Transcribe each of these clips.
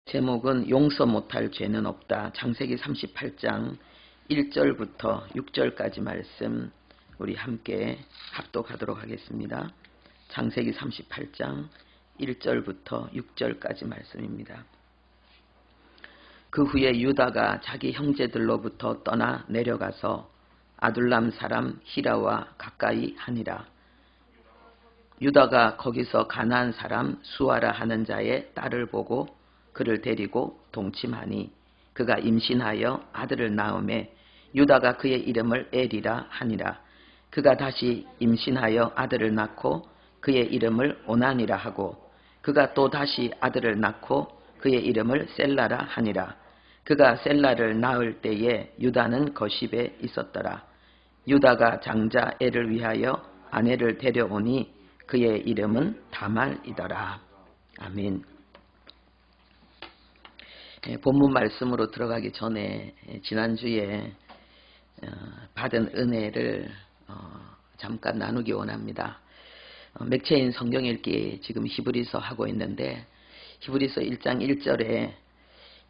제목은 용서 못할 죄는 없다. 창세기 38장 1절부터 6절까지 말씀 우리 함께 합독하도록 하겠습니다. 창세기 38장 1절부터 6절까지 말씀입니다. 그 후에 유다가 자기 형제들로부터 떠나 내려가서 아둘람 사람 히라와 가까이 하니라. 유다가 거기서 가나안 사람 수아라 하는 자의 딸을 보고 그를 데리고 동침하니 그가 임신하여 아들을 낳음에 유다가 그의 이름을 엘이라 하니라. 그가 다시 임신하여 아들을 낳고 그의 이름을 오난이라 하고 그가 또 다시 아들을 낳고 그의 이름을 셀라라 하니라. 그가 셀라를 낳을 때에 유다는 거십에 있었더라. 유다가 장자 엘을 위하여 아내를 데려오니 그의 이름은 다말이더라. 아멘. 본문 말씀으로 들어가기 전에 지난주에 받은 은혜를 잠깐 나누기 원합니다. 맥체인 성경 읽기 지금 히브리서 하고 있는데 히브리서 1장 1절에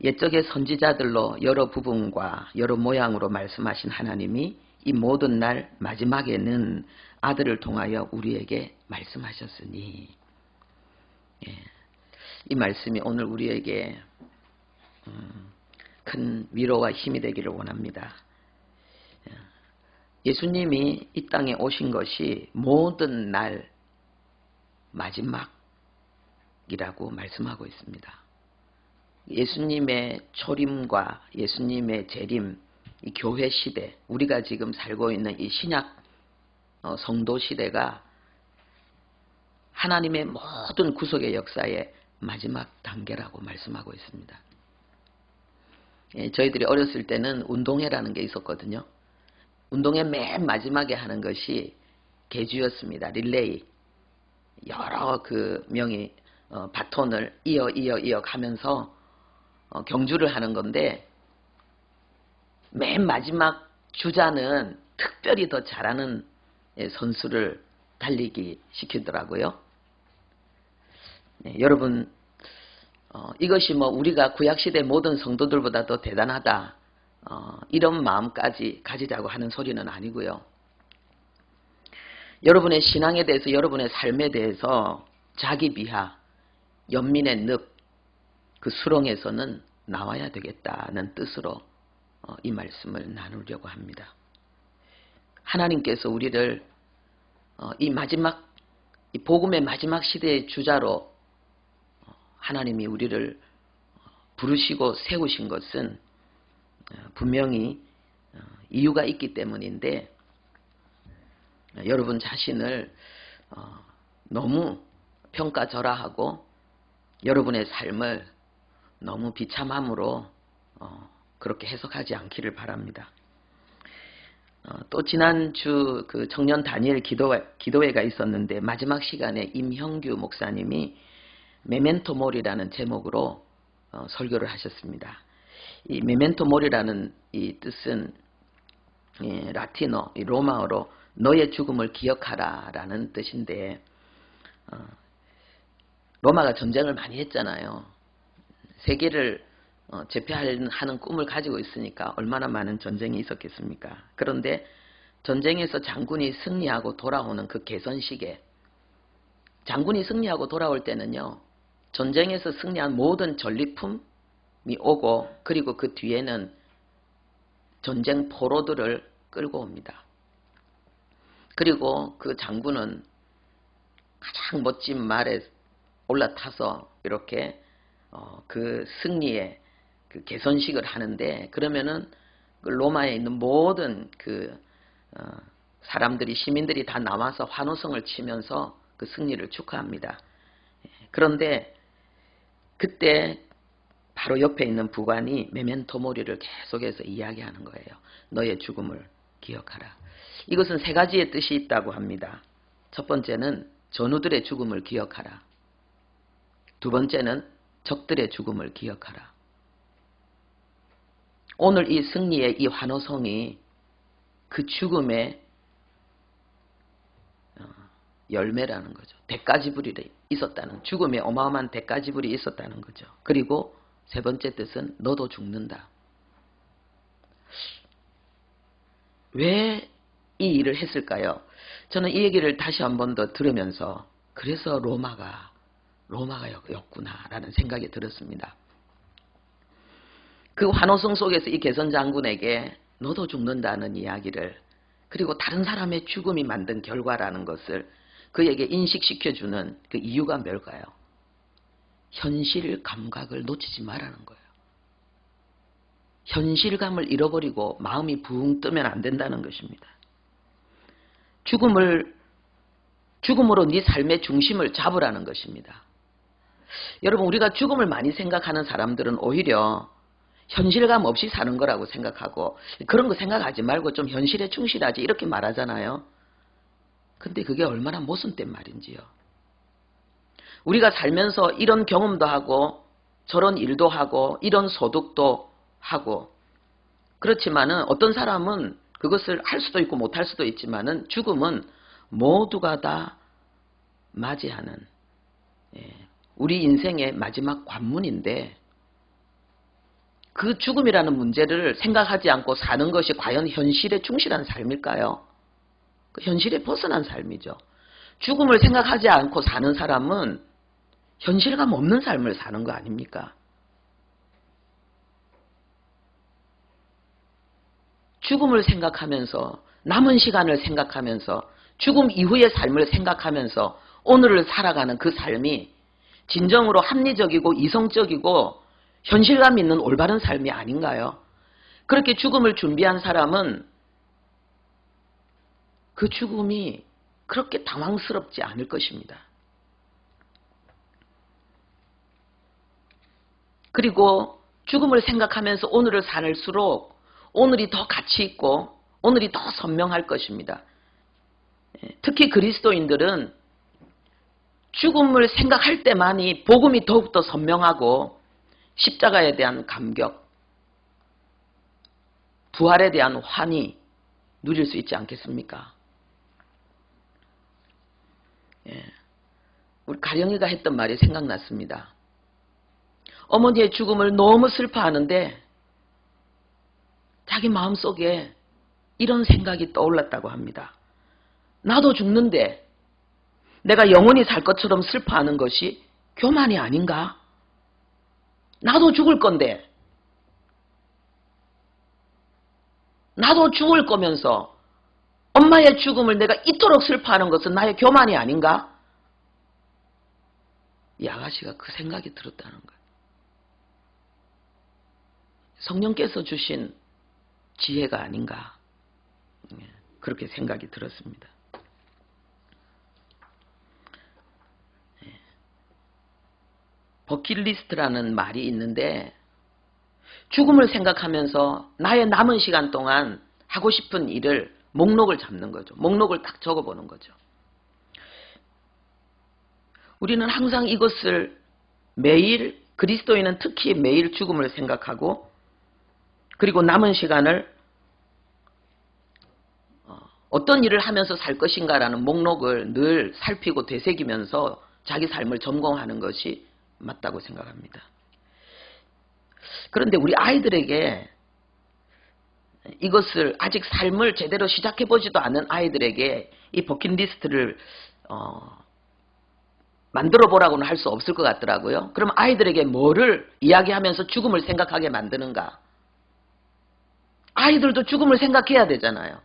옛적의 선지자들로 여러 부분과 여러 모양으로 말씀하신 하나님이 이 모든 날 마지막에는 아들을 통하여 우리에게 말씀하셨으니, 이 말씀이 오늘 우리에게 큰 위로와 힘이 되기를 원합니다. 예수님이 이 땅에 오신 것이 모든 날 마지막이라고 말씀하고 있습니다. 예수님의 초림과 예수님의 재림, 이 교회 시대, 우리가 지금 살고 있는 이 신약 성도 시대가 하나님의 모든 구속의 역사의 마지막 단계라고 말씀하고 있습니다. 저희들이 어렸을 때는 운동회라는 게 있었거든요. 운동회 맨 마지막에 하는 것이 계주였습니다. 릴레이. 여러 그 명이 바톤을 이어 가면서 경주를 하는 건데 맨 마지막 주자는 특별히 더 잘하는 선수를 달리기 시키더라고요. 여러분, 이것이 우리가 구약시대 모든 성도들보다 더 대단하다, 이런 마음까지 가지자고 하는 소리는 아니고요. 여러분의 신앙에 대해서, 여러분의 삶에 대해서 자기 비하, 연민의 늪, 그 수렁에서는 나와야 되겠다는 뜻으로 이 말씀을 나누려고 합니다. 하나님께서 우리를 이 마지막, 이 복음의 마지막 시대의 주자로 하나님이 우리를 부르시고 세우신 것은 분명히 이유가 있기 때문인데, 여러분 자신을 너무 평가절하하고 여러분의 삶을 너무 비참함으로 그렇게 해석하지 않기를 바랍니다. 또 지난주 그 청년 다니엘 기도회가 있었는데 마지막 시간에 임형규 목사님이 메멘토 모리라는 제목으로 설교를 하셨습니다. 이 메멘토 모리라는 이 뜻은 라틴어, 로마어로 너의 죽음을 기억하라 라는 뜻인데, 로마가 전쟁을 많이 했잖아요. 세계를 제패하는 꿈을 가지고 있으니까 얼마나 많은 전쟁이 있었겠습니까? 그런데 전쟁에서 장군이 승리하고 돌아오는 그 개선식에, 장군이 승리하고 돌아올 때는요, 전쟁에서 승리한 모든 전리품이 오고, 그리고 그 뒤에는 전쟁 포로들을 끌고 옵니다. 그리고 그 장군은 가장 멋진 말에 올라타서 이렇게 그 승리의 그 개선식을 하는데, 그러면은 그 로마에 있는 모든 그 사람들이, 시민들이 다 나와서 환호성을 치면서 그 승리를 축하합니다. 그런데 그때 바로 옆에 있는 부관이 메멘토 모리를 계속해서 이야기하는 거예요. 너의 죽음을 기억하라. 이것은 세 가지의 뜻이 있다고 합니다. 첫 번째는 전우들의 죽음을 기억하라. 두 번째는 적들의 죽음을 기억하라. 오늘 이 승리의 이 환호성이 그 죽음의 열매라는 거죠. 대가지불이 있었다는, 죽음의 어마어마한 대가지불이 있었다는 거죠. 그리고 세 번째 뜻은 너도 죽는다. 왜 이 일을 했을까요? 저는 이 얘기를 다시 한 번 더 들으면서 그래서 로마가였구나라는 생각이 들었습니다. 그 환호성 속에서 이 개선 장군에게 너도 죽는다는 이야기를, 그리고 다른 사람의 죽음이 만든 결과라는 것을 그에게 인식시켜주는 그 이유가 뭘까요? 현실 감각을 놓치지 말라는 거예요. 현실감을 잃어버리고 마음이 붕 뜨면 안 된다는 것입니다. 죽음으로 네 삶의 중심을 잡으라는 것입니다. 여러분, 우리가 죽음을 많이 생각하는 사람들은 오히려 현실감 없이 사는 거라고 생각하고, 그런 거 생각하지 말고 좀 현실에 충실하지 이렇게 말하잖아요. 근데 그게 얼마나 모순된 말인지요. 우리가 살면서 이런 경험도 하고 저런 일도 하고 이런 소득도 하고, 그렇지만은 어떤 사람은 그것을 할 수도 있고 못할 수도 있지만은 죽음은 모두가 다 맞이하는 우리 인생의 마지막 관문인데, 그 죽음이라는 문제를 생각하지 않고 사는 것이 과연 현실에 충실한 삶일까요? 그 현실에 벗어난 삶이죠. 죽음을 생각하지 않고 사는 사람은 현실감 없는 삶을 사는 거 아닙니까? 죽음을 생각하면서, 남은 시간을 생각하면서, 죽음 이후의 삶을 생각하면서 오늘을 살아가는 그 삶이 진정으로 합리적이고 이성적이고 현실감 있는 올바른 삶이 아닌가요? 그렇게 죽음을 준비한 사람은 그 죽음이 그렇게 당황스럽지 않을 것입니다. 그리고 죽음을 생각하면서 오늘을 살수록 오늘이 더 가치 있고 오늘이 더 선명할 것입니다. 특히 그리스도인들은 죽음을 생각할 때만이 복음이 더욱더 선명하고 십자가에 대한 감격, 부활에 대한 환희 누릴 수 있지 않겠습니까? 우리 가령이가 했던 말이 생각났습니다. 어머니의 죽음을 너무 슬퍼하는데 자기 마음속에 이런 생각이 떠올랐다고 합니다. 나도 죽는데 내가 영원히 살 것처럼 슬퍼하는 것이 교만이 아닌가? 나도 죽을 건데, 나도 죽을 거면서 엄마의 죽음을 내가 이토록 슬퍼하는 것은 나의 교만이 아닌가? 이 아가씨가 그 생각이 들었다는 거예요. 성령께서 주신 지혜가 아닌가, 그렇게 생각이 들었습니다. 버킷리스트라는 말이 있는데, 죽음을 생각하면서 나의 남은 시간 동안 하고 싶은 일을 목록을 잡는 거죠. 목록을 딱 적어보는 거죠. 우리는 항상 이것을 매일, 그리스도인은 특히 매일 죽음을 생각하고, 그리고 남은 시간을 어떤 일을 하면서 살 것인가라는 목록을 늘 살피고 되새기면서 자기 삶을 점검하는 것이 맞다고 생각합니다. 그런데 우리 아이들에게 이것을, 아직 삶을 제대로 시작해보지도 않은 아이들에게 이 버킷리스트를 만들어 보라고는 할 수 없을 것 같더라고요. 그럼 아이들에게 뭐를 이야기하면서 죽음을 생각하게 만드는가? 아이들도 죽음을 생각해야 되잖아요.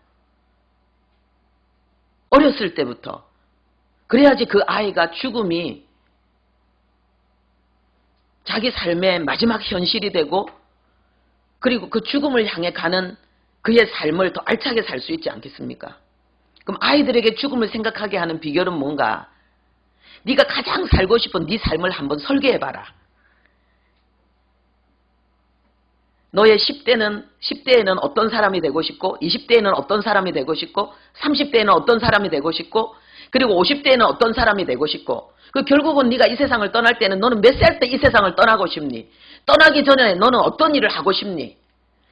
어렸을 때부터. 그래야지 그 아이가 죽음이 자기 삶의 마지막 현실이 되고, 그리고 그 죽음을 향해 가는 그의 삶을 더 알차게 살 수 있지 않겠습니까? 그럼 아이들에게 죽음을 생각하게 하는 비결은 뭔가? 네가 가장 살고 싶은 네 삶을 한번 설계해봐라. 너의 10대에는 어떤 사람이 되고 싶고, 20대에는 어떤 사람이 되고 싶고, 30대에는 어떤 사람이 되고 싶고, 그리고 50대에는 어떤 사람이 되고 싶고, 결국은 네가 이 세상을 떠날 때는 너는 몇 살 때 이 세상을 떠나고 싶니? 떠나기 전에 너는 어떤 일을 하고 싶니?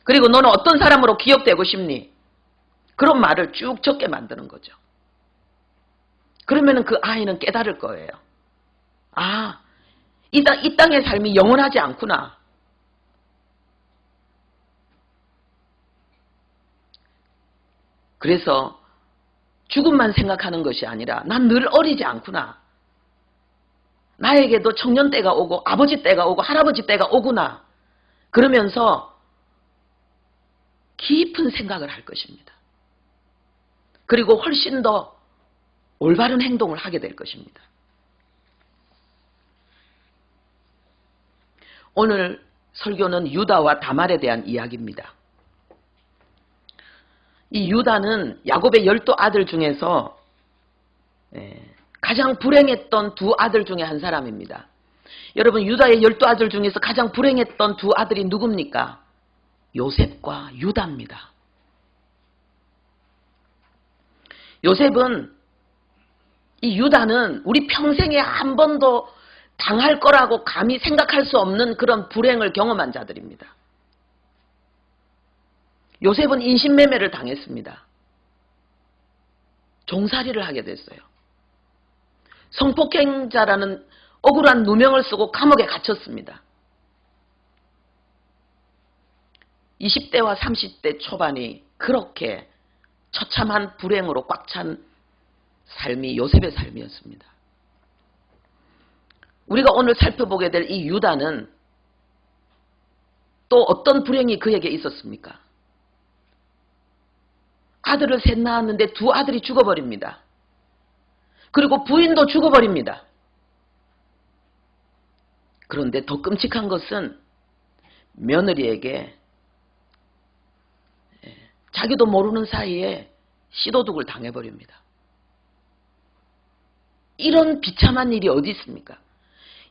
그리고 너는 어떤 사람으로 기억되고 싶니? 그런 말을 쭉 적게 만드는 거죠. 그러면은 그 아이는 깨달을 거예요. 아, 이 땅의 삶이 영원하지 않구나. 그래서 죽음만 생각하는 것이 아니라 난 늘 어리지 않구나. 나에게도 청년 때가 오고 아버지 때가 오고 할아버지 때가 오구나. 그러면서 깊은 생각을 할 것입니다. 그리고 훨씬 더 올바른 행동을 하게 될 것입니다. 오늘 설교는 유다와 다말에 대한 이야기입니다. 이 유다는 야곱의 12아들 중에서 가장 불행했던 두 아들 중에 한 사람입니다. 여러분, 유다의 12아들 중에서 가장 불행했던 두 아들이 누굽니까? 요셉과 유다입니다. 요셉은, 이 유다는 우리 평생에 한 번도 당할 거라고 감히 생각할 수 없는 그런 불행을 경험한 자들입니다. 요셉은 인신매매를 당했습니다. 종살이를 하게 됐어요. 성폭행자라는 억울한 누명을 쓰고 감옥에 갇혔습니다. 20대와 30대 초반이 그렇게 처참한 불행으로 꽉 찬 삶이 요셉의 삶이었습니다. 우리가 오늘 살펴보게 될 이 유다는 또 어떤 불행이 그에게 있었습니까? 아들을 셋 낳았는데 두 아들이 죽어버립니다. 그리고 부인도 죽어버립니다. 그런데 더 끔찍한 것은 며느리에게 자기도 모르는 사이에 씨도둑을 당해버립니다. 이런 비참한 일이 어디 있습니까?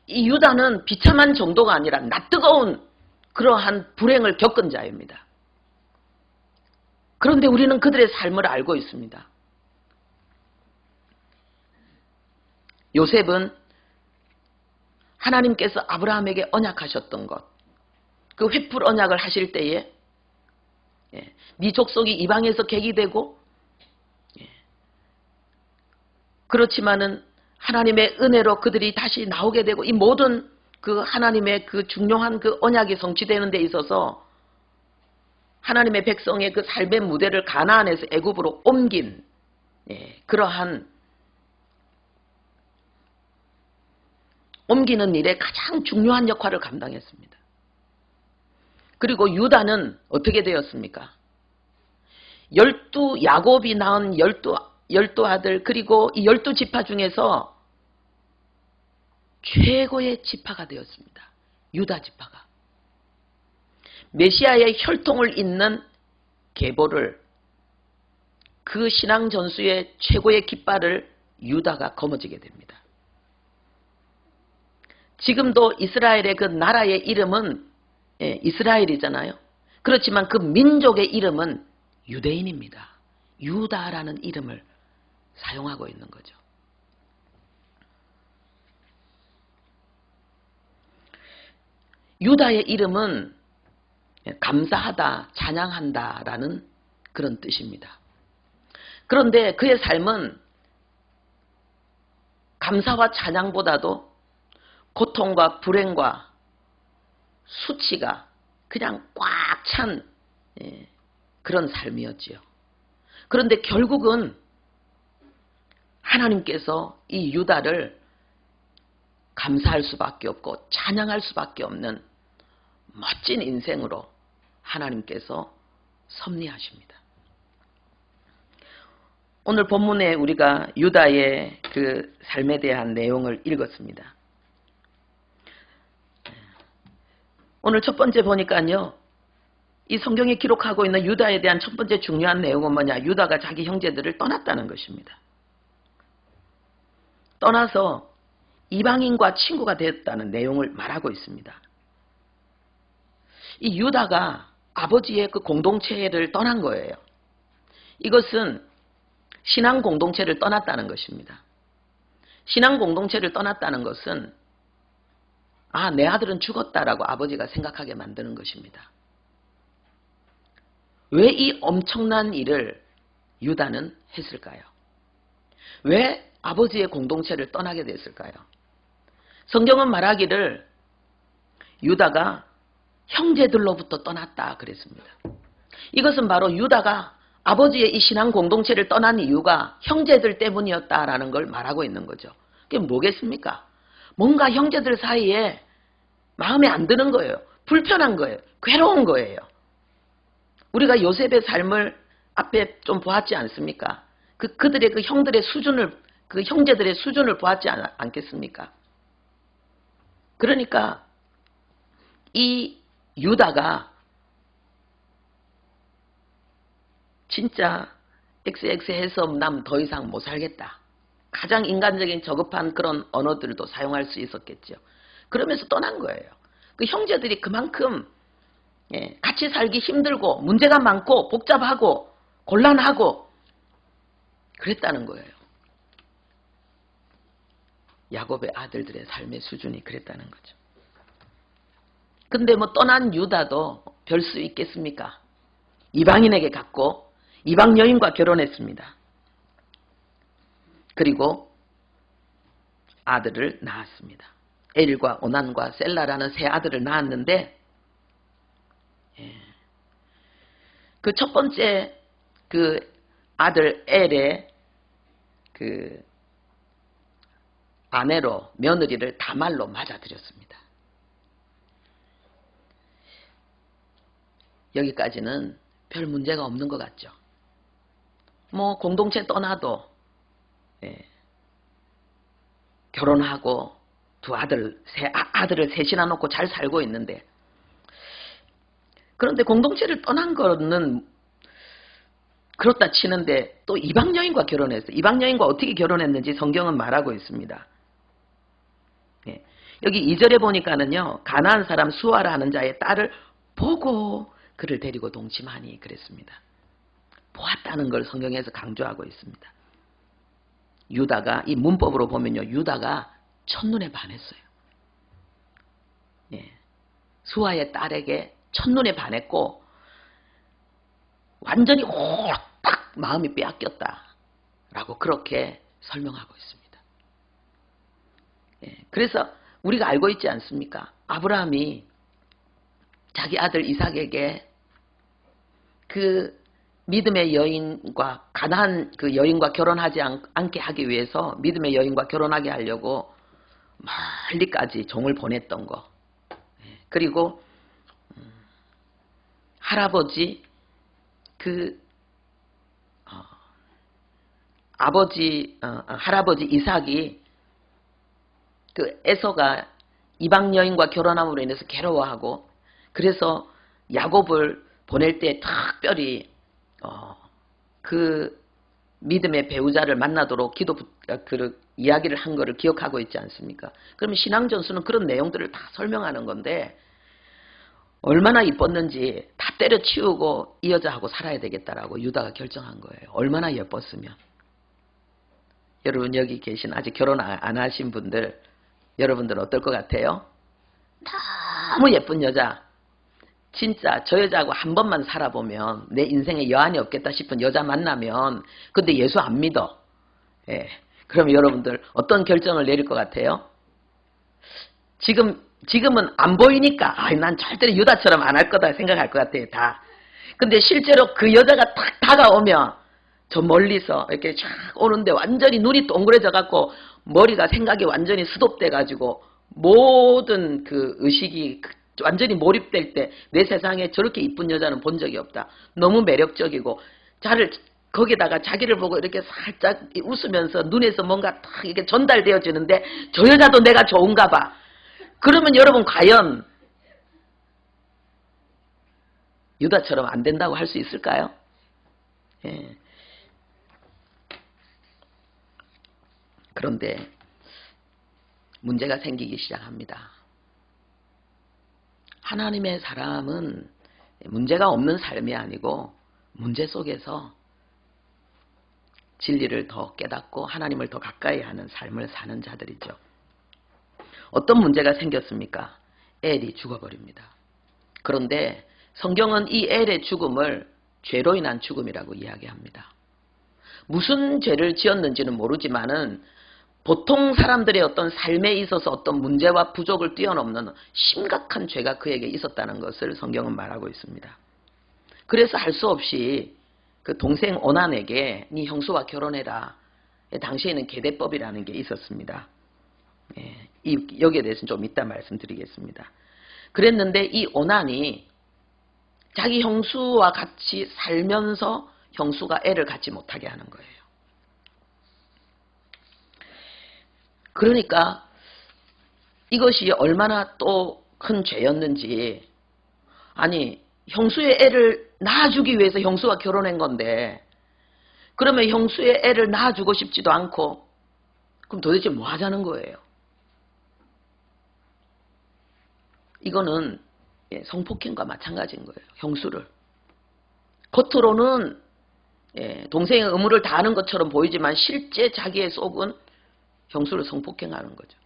이 유다는 비참한 정도가 아니라 낯뜨거운 그러한 불행을 겪은 자입니다. 그런데 우리는 그들의 삶을 알고 있습니다. 요셉은 하나님께서 아브라함에게 언약하셨던 것, 그 횃불 언약을 하실 때에 네 족속이 이방에서 객이 되고, 그렇지만은 하나님의 은혜로 그들이 다시 나오게 되고, 이 모든 그 하나님의 그 중요한 그 언약이 성취되는 데 있어서 하나님의 백성의 그 삶의 무대를 가나안에서 애굽으로 옮긴 그러한 옮기는 일에 가장 중요한 역할을 감당했습니다. 그리고 유다는 어떻게 되었습니까? 야곱이 낳은 12아들, 그리고 이 12지파 중에서 최고의 지파가 되었습니다. 유다 지파가. 메시아의 혈통을 잇는 계보를, 그 신앙 전수의 최고의 깃발을 유다가 거머쥐게 됩니다. 지금도 이스라엘의 그 나라의 이름은 이스라엘이잖아요. 그렇지만 그 민족의 이름은 유대인입니다. 유다라는 이름을 사용하고 있는 거죠. 유다의 이름은 감사하다, 찬양한다 라는 그런 뜻입니다. 그런데 그의 삶은 감사와 찬양보다도 고통과 불행과 수치가 그냥 꽉 찬 그런 삶이었지요. 그런데 결국은 하나님께서 이 유다를 감사할 수밖에 없고 찬양할 수밖에 없는 멋진 인생으로 하나님께서 섭리하십니다. 오늘 본문에 우리가 유다의 그 삶에 대한 내용을 읽었습니다. 오늘 첫 번째 보니까요, 이 성경에 기록하고 있는 유다에 대한 첫 번째 중요한 내용은 뭐냐? 유다가 자기 형제들을 떠났다는 것입니다. 떠나서 이방인과 친구가 되었다는 내용을 말하고 있습니다. 이 유다가 아버지의 그 공동체를 떠난 거예요. 이것은 신앙 공동체를 떠났다는 것입니다. 신앙 공동체를 떠났다는 것은 내 아들은 죽었다라고 아버지가 생각하게 만드는 것입니다. 왜 이 엄청난 일을 유다는 했을까요? 왜 아버지의 공동체를 떠나게 됐을까요? 성경은 말하기를 유다가 형제들로부터 떠났다 그랬습니다. 이것은 바로 유다가 아버지의 이 신앙 공동체를 떠난 이유가 형제들 때문이었다라는 걸 말하고 있는 거죠. 그게 뭐겠습니까? 뭔가 형제들 사이에 마음에 안 드는 거예요. 불편한 거예요. 괴로운 거예요. 우리가 요셉의 삶을 앞에 좀 보았지 않습니까? 그들의 그 형들의 수준을, 그 형제들의 수준을 보았지 않겠습니까? 그러니까 이 유다가 진짜 XX해서 남 더 이상 못 살겠다. 가장 인간적인 저급한 그런 언어들도 사용할 수 있었겠죠. 그러면서 떠난 거예요. 그 형제들이 그만큼 같이 살기 힘들고 문제가 많고 복잡하고 곤란하고 그랬다는 거예요. 야곱의 아들들의 삶의 수준이 그랬다는 거죠. 근데 뭐 떠난 유다도 별 수 있겠습니까? 이방인에게 갔고 이방 여인과 결혼했습니다. 그리고 아들을 낳았습니다. 엘과 오난과 셀라라는 세 아들을 낳았는데 그 첫 번째 그 아들 엘의 그 아내로 며느리를 다말로 맞아들였습니다. 여기까지는 별 문제가 없는 것 같죠. 뭐 공동체 떠나도 결혼하고 두 아들을 셋이나 놓고 잘 살고 있는데, 그런데 공동체를 떠난 거는 그렇다 치는데 또 이방 여인과 결혼했어요. 이방 여인과 어떻게 결혼했는지 성경은 말하고 있습니다. 여기 2절에 보니까는요, 가나안 사람 수아라 하는 자의 딸을 보고 그를 데리고 동침하니 그랬습니다. 보았다는 걸 성경에서 강조하고 있습니다. 유다가, 이 문법으로 보면요, 유다가 첫눈에 반했어요. 수아의 딸에게 첫눈에 반했고 완전히 홀딱 마음이 빼앗겼다라고 그렇게 설명하고 있습니다. 그래서 우리가 알고 있지 않습니까? 아브라함이 자기 아들 이삭에게 그 믿음의 여인과 가나안 그 여인과 결혼하지 않게 하기 위해서 믿음의 여인과 결혼하게 하려고 멀리까지 종을 보냈던 거. 그리고 할아버지 할아버지 이삭이 그 에서가 이방 여인과 결혼함으로 인해서 괴로워하고, 그래서 야곱을 보낼 때 특별히 그 믿음의 배우자를 만나도록 그 이야기를 한 거를 기억하고 있지 않습니까? 그러면 신앙전수는 그런 내용들을 다 설명하는 건데, 얼마나 이뻤는지 다 때려치우고 이 여자하고 살아야 되겠다라고 유다가 결정한 거예요. 얼마나 예뻤으면. 여러분 여기 계신 아직 결혼 안 하신 분들, 여러분들 어떨 것 같아요? 너무 예쁜 여자, 진짜 저 여자하고 한 번만 살아보면 내 인생에 여한이 없겠다 싶은 여자 만나면, 근데 예수 안 믿어. 그럼 여러분들 어떤 결정을 내릴 것 같아요? 지금은 안 보이니까 난 절대로 유다처럼 안 할 거다 생각할 것 같아요. 다. 근데 실제로 그 여자가 딱 다가오면 저 멀리서 이렇게 쫙 오는데 완전히 눈이 동그래져 갖고 머리가 생각이 완전히 스톱돼 가지고 모든 그 의식이 완전히 몰입될 때, 내 세상에 저렇게 이쁜 여자는 본 적이 없다. 너무 매력적이고 거기다가 자기를 보고 이렇게 살짝 웃으면서 눈에서 뭔가 딱 이렇게 전달되어지는데 저 여자도 내가 좋은가 봐. 그러면 여러분 과연 유다처럼 안 된다고 할 수 있을까요? 그런데 문제가 생기기 시작합니다. 하나님의 사람은 문제가 없는 삶이 아니고 문제 속에서 진리를 더 깨닫고 하나님을 더 가까이 하는 삶을 사는 자들이죠. 어떤 문제가 생겼습니까? 엘이 죽어버립니다. 그런데 성경은 이 엘의 죽음을 죄로 인한 죽음이라고 이야기합니다. 무슨 죄를 지었는지는 모르지만은 보통 사람들의 어떤 삶에 있어서 어떤 문제와 부족을 뛰어넘는 심각한 죄가 그에게 있었다는 것을 성경은 말하고 있습니다. 그래서 할 수 없이 그 동생 오난에게 네 형수와 결혼해라. 당시에는 계대법이라는 게 있었습니다. 여기에 대해서는 좀 이따 말씀드리겠습니다. 그랬는데 이 오난이 자기 형수와 같이 살면서 형수가 애를 갖지 못하게 하는 거예요. 그러니까 이것이 얼마나 또 큰 죄였는지, 아니 형수의 애를 낳아주기 위해서 형수와 결혼한 건데 그러면 형수의 애를 낳아주고 싶지도 않고 그럼 도대체 뭐 하자는 거예요? 이거는 성폭행과 마찬가지인 거예요. 형수를 겉으로는 동생의 의무를 다하는 것처럼 보이지만 실제 자기의 속은 형수를 성폭행하는 거죠.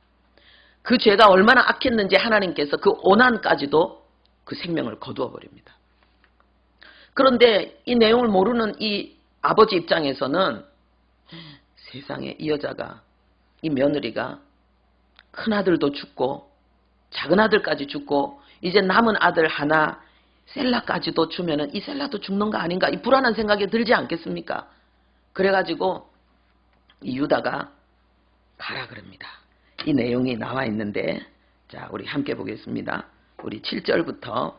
그 죄가 얼마나 악했는지 하나님께서 그 오난까지도 그 생명을 거두어 버립니다. 그런데 이 내용을 모르는 이 아버지 입장에서는 세상에 이 여자가, 이 며느리가 큰아들도 죽고 작은 아들까지 죽고 이제 남은 아들 하나 셀라까지도 주면은 이 셀라도 죽는 거 아닌가, 이 불안한 생각이 들지 않겠습니까? 그래가지고 이 유다가 가라 그럽니다. 이 내용이 나와 있는데, 자 우리 함께 보겠습니다. 우리 7절부터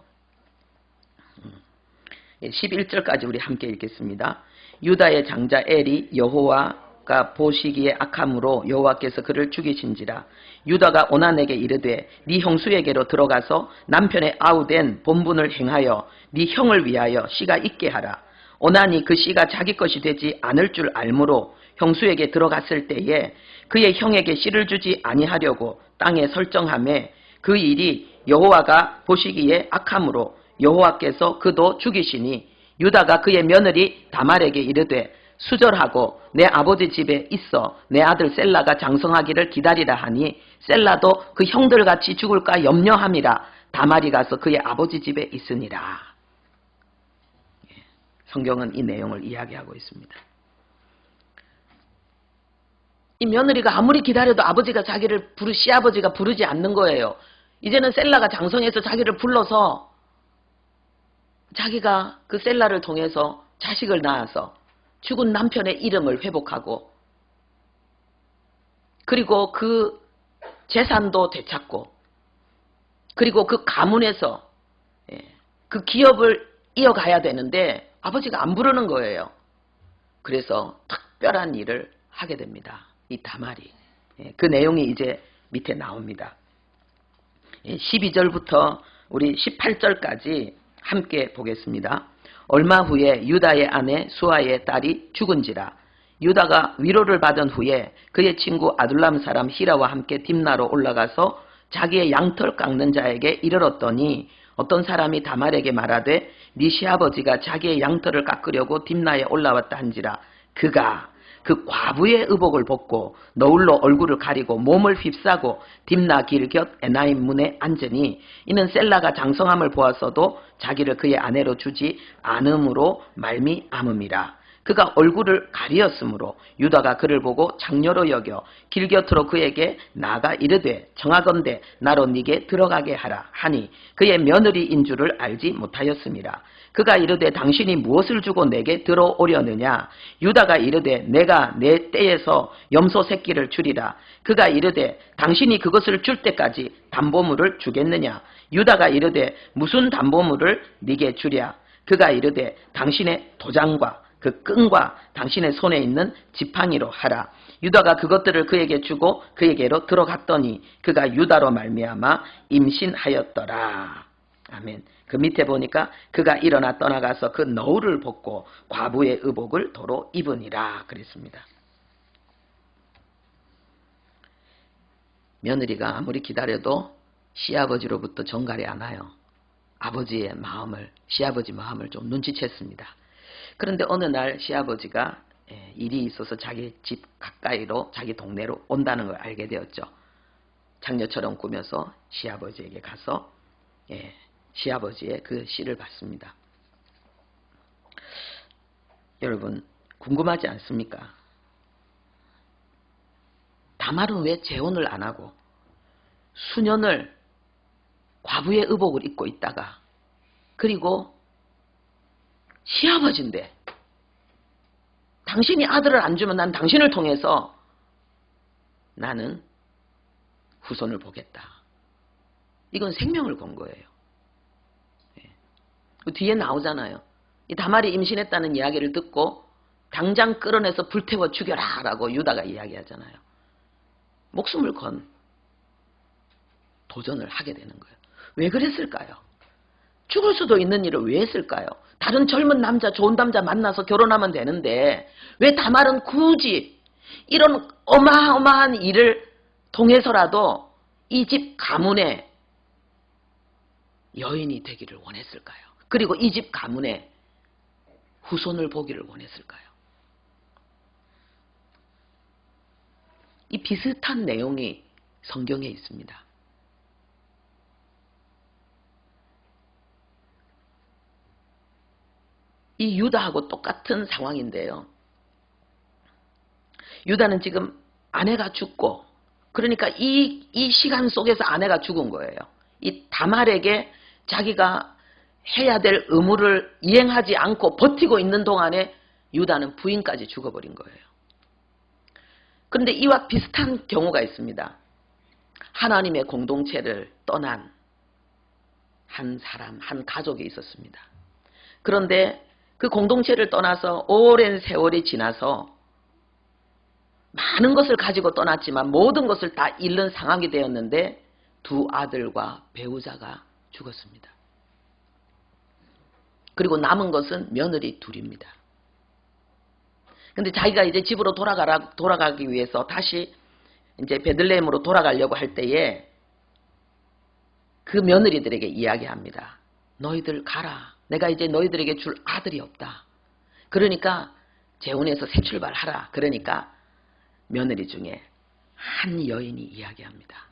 11절까지 우리 함께 읽겠습니다. 유다의 장자 엘이 여호와가 보시기에 악함으로 여호와께서 그를 죽이신지라. 유다가 오난에게 이르되 네 형수에게로 들어가서 남편의 아우된 본분을 행하여 네 형을 위하여 씨가 있게 하라. 오난이 그 씨가 자기 것이 되지 않을 줄 알므로 형수에게 들어갔을 때에 그의 형에게 씨를 주지 아니하려고 땅에 설정하매 그 일이 여호와가 보시기에 악함으로 여호와께서 그도 죽이시니 유다가 그의 며느리 다말에게 이르되 수절하고 내 아버지 집에 있어 내 아들 셀라가 장성하기를 기다리라 하니 셀라도 그 형들같이 죽을까 염려함이라. 다말이 가서 그의 아버지 집에 있으니라. 성경은 이 내용을 이야기하고 있습니다. 이 며느리가 아무리 기다려도 아버지가 자기를 시아버지가 부르지 않는 거예요. 이제는 셀라가 장성해서 자기를 불러서 자기가 그 셀라를 통해서 자식을 낳아서 죽은 남편의 이름을 회복하고 그리고 그 재산도 되찾고 그리고 그 가문에서 그 기업을 이어가야 되는데 아버지가 안 부르는 거예요. 그래서 특별한 일을 하게 됩니다. 이 다말이. 그 내용이 이제 밑에 나옵니다. 12절부터 우리 18절까지 함께 보겠습니다. 얼마 후에 유다의 아내 수아의 딸이 죽은지라. 유다가 위로를 받은 후에 그의 친구 아둘람 사람 히라와 함께 딥나로 올라가서 자기의 양털 깎는 자에게 이르렀더니 어떤 사람이 다말에게 말하되 네 시아버지가 자기의 양털을 깎으려고 딥나에 올라왔다 한지라. 그가 그 과부의 의복을 벗고 너울로 얼굴을 가리고 몸을 휩싸고 딥나 길 곁 에나임 문에 앉으니 이는 셀라가 장성함을 보았어도 자기를 그의 아내로 주지 않음으로 말미암음이라. 그가 얼굴을 가리었으므로 유다가 그를 보고 장녀로 여겨 길 곁으로 그에게 나아가 이르되 정하건대 나로 네게 들어가게 하라 하니 그의 며느리인 줄을 알지 못하였음이라. 그가 이르되 당신이 무엇을 주고 내게 들어오려느냐. 유다가 이르되 내가 내 떼에서 염소 새끼를 주리라. 그가 이르되 당신이 그것을 줄 때까지 담보물을 주겠느냐. 유다가 이르되 무슨 담보물을 네게 주랴. 그가 이르되 당신의 도장과 그 끈과 당신의 손에 있는 지팡이로 하라. 유다가 그것들을 그에게 주고 그에게로 들어갔더니 그가 유다로 말미암아 임신하였더라. 아멘. 그 밑에 보니까 그가 일어나 떠나가서 그 너울을 벗고 과부의 의복을 도로 입으니라 그랬습니다. 며느리가 아무리 기다려도 시아버지로부터 전갈이 안 와요. 아버지의 마음을, 시아버지 마음을 좀 눈치챘습니다. 그런데 어느 날 시아버지가 일이 있어서 자기 집 가까이로, 자기 동네로 온다는 걸 알게 되었죠. 장녀처럼 꾸며서 시아버지에게 가서 시아버지의 그 시를 받습니다. 여러분 궁금하지 않습니까? 다말은 왜 재혼을 안 하고 수년을 과부의 의복을 입고 있다가 그리고 시아버지인데 당신이 아들을 안 주면 난 당신을 통해서 나는 후손을 보겠다. 이건 생명을 건 거예요. 그 뒤에 나오잖아요. 이 다말이 임신했다는 이야기를 듣고 당장 끌어내서 불태워 죽여라 라고 유다가 이야기하잖아요. 목숨을 건 도전을 하게 되는 거예요. 왜 그랬을까요? 죽을 수도 있는 일을 왜 했을까요? 다른 젊은 남자, 좋은 남자 만나서 결혼하면 되는데 왜 다말은 굳이 이런 어마어마한 일을 통해서라도 이 집 가문의 여인이 되기를 원했을까요? 그리고 이 집 가문의 후손을 보기를 원했을까요? 이 비슷한 내용이 성경에 있습니다. 이 유다하고 똑같은 상황인데요. 유다는 지금 아내가 죽고, 그러니까 이 시간 속에서 아내가 죽은 거예요. 이 다말에게 자기가 해야 될 의무를 이행하지 않고 버티고 있는 동안에 유다는 부인까지 죽어버린 거예요. 그런데 이와 비슷한 경우가 있습니다. 하나님의 공동체를 떠난 한 사람, 한 가족이 있었습니다. 그런데 그 공동체를 떠나서 오랜 세월이 지나서 많은 것을 가지고 떠났지만 모든 것을 다 잃는 상황이 되었는데 두 아들과 배우자가 죽었습니다. 그리고 남은 것은 며느리 둘입니다. 근데 자기가 이제 집으로 돌아가기 위해서 다시 이제 베들레헴으로 돌아가려고 할 때에 그 며느리들에게 이야기합니다. 너희들 가라. 내가 이제 너희들에게 줄 아들이 없다. 그러니까 재혼해서 새 출발하라. 그러니까 며느리 중에 한 여인이 이야기합니다.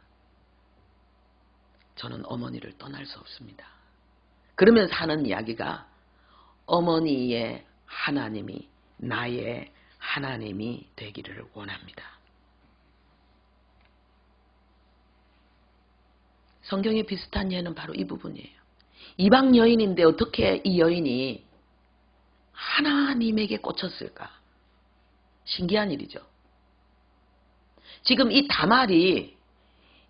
저는 어머니를 떠날 수 없습니다. 그러면서 하는 이야기가 어머니의 하나님이 나의 하나님이 되기를 원합니다. 성경에 비슷한 예는 바로 이 부분이에요. 이방 여인인데 어떻게 이 여인이 하나님에게 꽂혔을까? 신기한 일이죠. 지금 이 다말이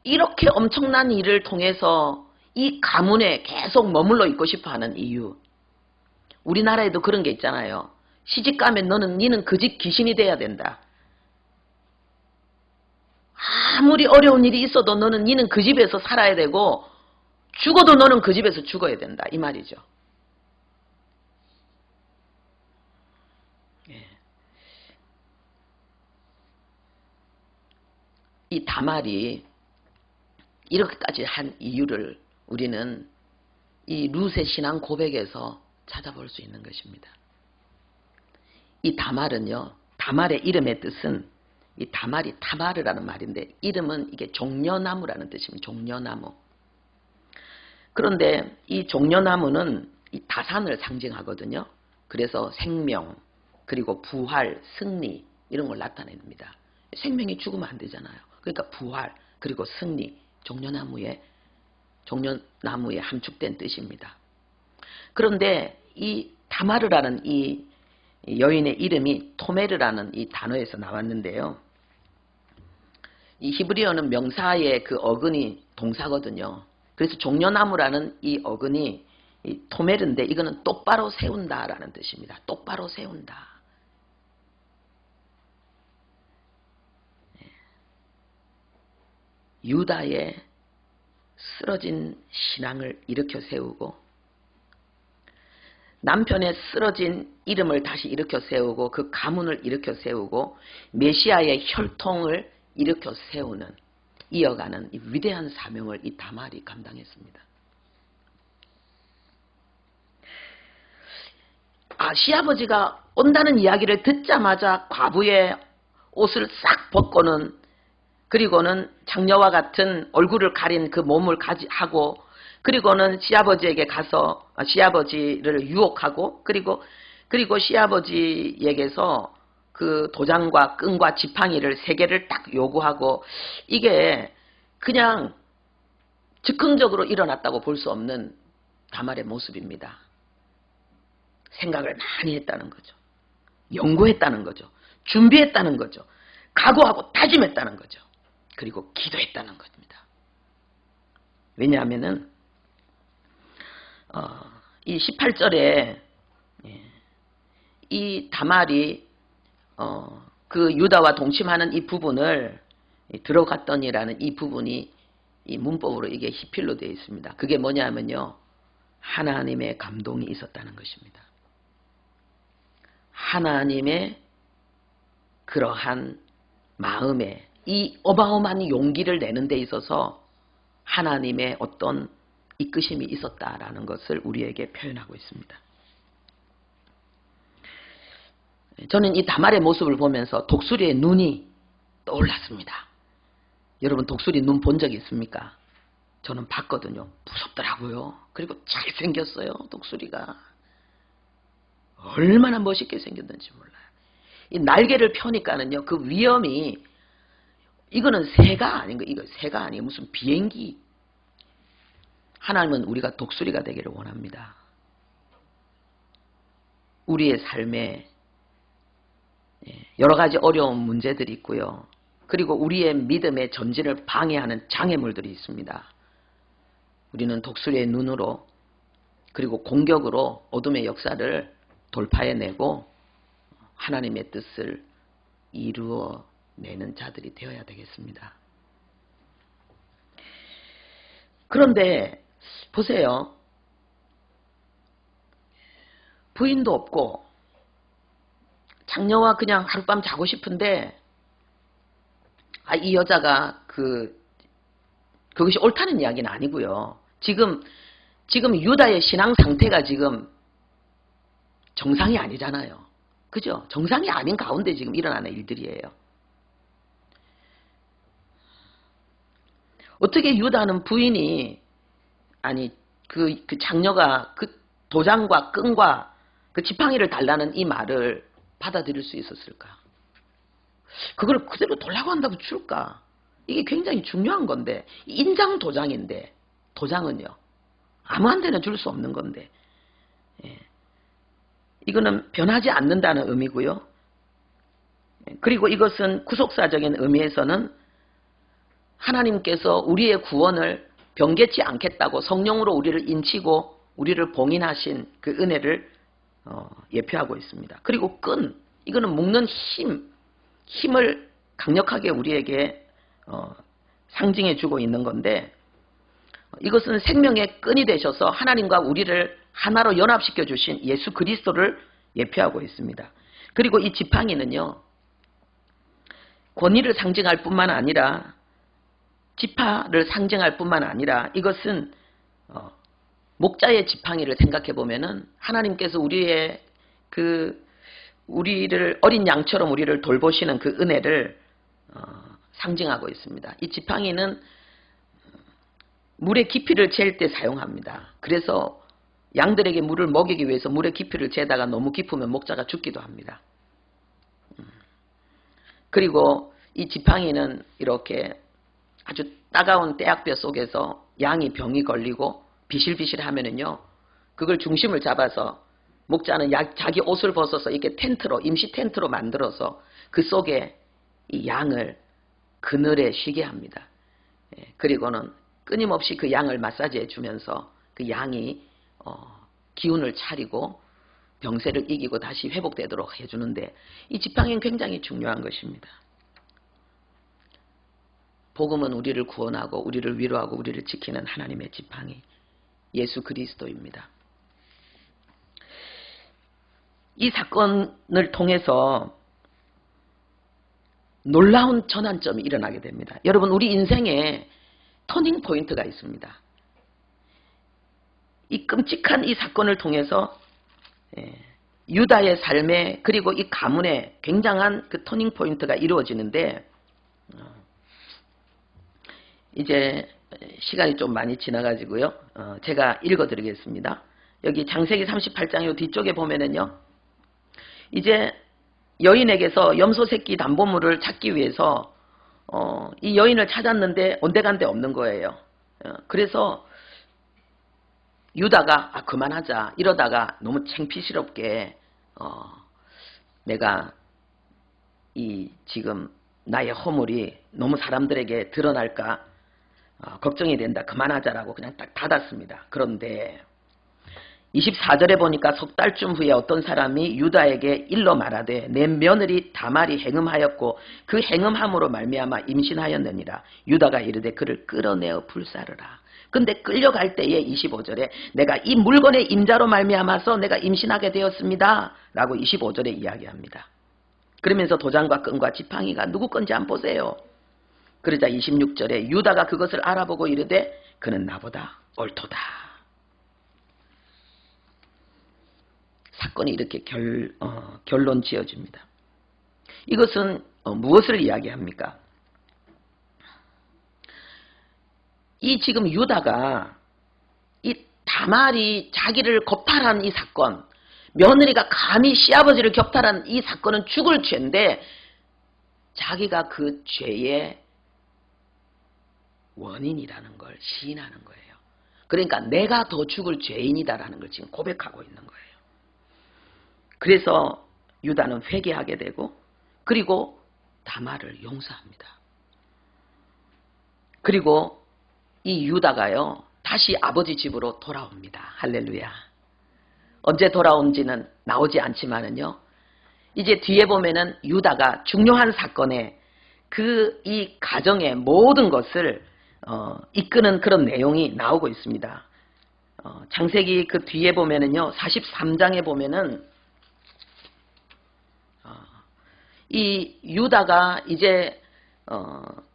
이렇게 엄청난 일을 통해서 이 가문에 계속 머물러 있고 싶어하는 이유. 우리나라에도 그런 게 있잖아요. 시집가면 니는 그 집 귀신이 돼야 된다. 아무리 어려운 일이 있어도 니는 그 집에서 살아야 되고 죽어도 너는 그 집에서 죽어야 된다. 이 말이죠. 이 다말이 이렇게까지 한 이유를 우리는 이 룻의 신앙 고백에서 찾아볼 수 있는 것입니다. 이 다말은요, 다말의 이름의 뜻은 이 다말이 타마르라는 말인데 이름은 이게 종려나무라는 뜻입니다. 종려나무. 그런데 이 종려나무는 이 다산을 상징하거든요. 그래서 생명, 그리고 부활, 승리 이런 걸 나타냅니다. 생명이 죽으면 안 되잖아요. 그러니까 부활, 그리고 승리, 종려나무에 함축된 뜻입니다. 그런데 이 다마르라는 이 여인의 이름이 토메르라는 이 단어에서 나왔는데요. 이 히브리어는 명사의 그 어근이 동사거든요. 그래서 종려나무라는 이 어근이 이 토메르인데 이거는 똑바로 세운다라는 뜻입니다. 똑바로 세운다. 유다의 쓰러진 신앙을 일으켜 세우고 남편의 쓰러진 이름을 다시 일으켜 세우고 그 가문을 일으켜 세우고 메시아의 혈통을 일으켜 세우는 이어가는 이 위대한 사명을 이 다말이 감당했습니다. 시아버지가 온다는 이야기를 듣자마자 과부의 옷을 싹 벗고는 그리고는 장녀와 같은 얼굴을 가린 그 몸을 하고 그리고는 시아버지에게 가서 시아버지를 유혹하고 그리고 시아버지에게서 그 도장과 끈과 지팡이를 3개를 딱 요구하고 이게 그냥 즉흥적으로 일어났다고 볼 수 없는 다말의 모습입니다. 생각을 많이 했다는 거죠. 연구했다는 거죠. 준비했다는 거죠. 각오하고 다짐했다는 거죠. 그리고 기도했다는 겁니다. 왜냐하면은 이 18절에 이 다말이 그 유다와 동침하는 이 부분을 들어갔더니라는 이 부분이 이 문법으로 이게 히필로 되어 있습니다. 그게 뭐냐면요. 하나님의 감동이 있었다는 것입니다. 하나님의 그러한 마음에 이 어마어마한 용기를 내는 데 있어서 하나님의 어떤 이끄심이 있었다라는 것을 우리에게 표현하고 있습니다. 저는 이 다말의 모습을 보면서 독수리의 눈이 떠올랐습니다. 여러분 독수리 눈 본 적 있습니까? 저는 봤거든요. 무섭더라고요. 그리고 잘생겼어요. 독수리가. 얼마나 멋있게 생겼는지 몰라요. 이 날개를 펴니까는요. 그 위험이 이거는 새가 아닌 거. 이거 새가 아니에요. 무슨 비행기. 하나님은 우리가 독수리가 되기를 원합니다. 우리의 삶에 여러 가지 어려운 문제들이 있고요. 그리고 우리의 믿음의 전진을 방해하는 장애물들이 있습니다. 우리는 독수리의 눈으로 그리고 공격으로 어둠의 역사를 돌파해내고 하나님의 뜻을 이루어내는 자들이 되어야 되겠습니다. 그런데 보세요. 부인도 없고 장녀와 그냥 하룻밤 자고 싶은데 이 여자가 그것이 옳다는 이야기는 아니고요. 지금 유다의 신앙 상태가 지금 정상이 아니잖아요. 그죠? 정상이 아닌 가운데 지금 일어나는 일들이에요. 어떻게 유다는 부인이 그 장녀가 그 도장과 끈과 그 지팡이를 달라는 이 말을 받아들일 수 있었을까? 그걸 그대로 달라고 한다고 줄까? 이게 굉장히 중요한 건데 인장 도장인데 도장은요 아무한테나 줄 수 없는 건데 이거는 변하지 않는다는 의미고요. 그리고 이것은 구속사적인 의미에서는 하나님께서 우리의 구원을 변개치 않겠다고 성령으로 우리를 인치고 우리를 봉인하신 그 은혜를 예표하고 있습니다. 그리고 끈, 이거는 묶는 힘을 강력하게 우리에게 상징해 주고 있는 건데 이것은 생명의 끈이 되셔서 하나님과 우리를 하나로 연합시켜 주신 예수 그리스도를 예표하고 있습니다. 그리고 이 지팡이는요. 권위를 상징할 뿐만 아니라 지파를 상징할 뿐만 아니라 이것은 목자의 지팡이를 생각해 보면은 하나님께서 우리를 어린 양처럼 우리를 돌보시는 그 은혜를 상징하고 있습니다. 이 지팡이는 물의 깊이를 잴 때 사용합니다. 그래서 양들에게 물을 먹이기 위해서 물의 깊이를 재다가 너무 깊으면 목자가 죽기도 합니다. 그리고 이 지팡이는 이렇게 아주 따가운 떼약볕 속에서 양이 병이 걸리고 비실비실 하면은요, 그걸 중심을 잡아서 목자는 자기 옷을 벗어서 이렇게 텐트로, 임시 텐트로 만들어서 그 속에 이 양을 그늘에 쉬게 합니다. 그리고는 끊임없이 그 양을 마사지해 주면서 그 양이 기운을 차리고 병세를 이기고 다시 회복되도록 해주는데 이 지팡이는 굉장히 중요한 것입니다. 복음은 우리를 구원하고 우리를 위로하고 우리를 지키는 하나님의 지팡이 예수 그리스도입니다. 이 사건을 통해서 놀라운 전환점이 일어나게 됩니다. 여러분 우리 인생에 터닝 포인트가 있습니다. 이 끔찍한 이 사건을 통해서 유다의 삶에 그리고 이 가문에 굉장한 그 터닝 포인트가 이루어지는데 이제 시간이 좀 많이 지나가지고요. 제가 읽어드리겠습니다. 여기 창세기 38장 요 뒤쪽에 보면은요. 이제 여인에게서 염소 새끼 담보물을 찾기 위해서 이 여인을 찾았는데 온데간데 없는 거예요. 그래서 유다가 그만하자 이러다가 너무 창피스럽게 내가 이 지금 나의 허물이 너무 사람들에게 드러날까 걱정이 된다. 그만하자라고 그냥 딱 닫았습니다. 그런데 24절에 보니까 석 달쯤 후에 어떤 사람이 유다에게 일러 말하되 내 며느리 다말이 행음하였고 그 행음함으로 말미암아 임신하였느니라. 유다가 이르되 그를 끌어내어 불사르라. 근데 끌려갈 때에 25절에 내가 이 물건의 임자로 말미암아서 내가 임신하게 되었습니다. 라고 25절에 이야기합니다. 그러면서 도장과 끈과 지팡이가 누구 건지 안 보세요. 그러자 26절에 유다가 그것을 알아보고 이르되 그는 나보다 옳도다. 사건이 이렇게 결론 지어집니다. 이것은 무엇을 이야기합니까? 이 지금 유다가 이 다말이 자기를 겁탈한 이 사건, 며느리가 감히 시아버지를 격탈한 이 사건은 죽을 죄인데 자기가 그 죄의 원인이라는 걸 시인하는 거예요. 그러니까 내가 더 죽을 죄인이다라는 걸 지금 고백하고 있는 거예요. 그래서 유다는 회개하게 되고 그리고 다말을 용서합니다. 그리고 이 유다가요 다시 아버지 집으로 돌아옵니다. 할렐루야. 언제 돌아온지는 나오지 않지만은요 이제 뒤에 보면은 유다가 중요한 사건에 이 가정의 모든 것을 이끄는 그런 내용이 나오고 있습니다. 창세기 그 뒤에 보면은요 43장에 보면은 이 유다가 이제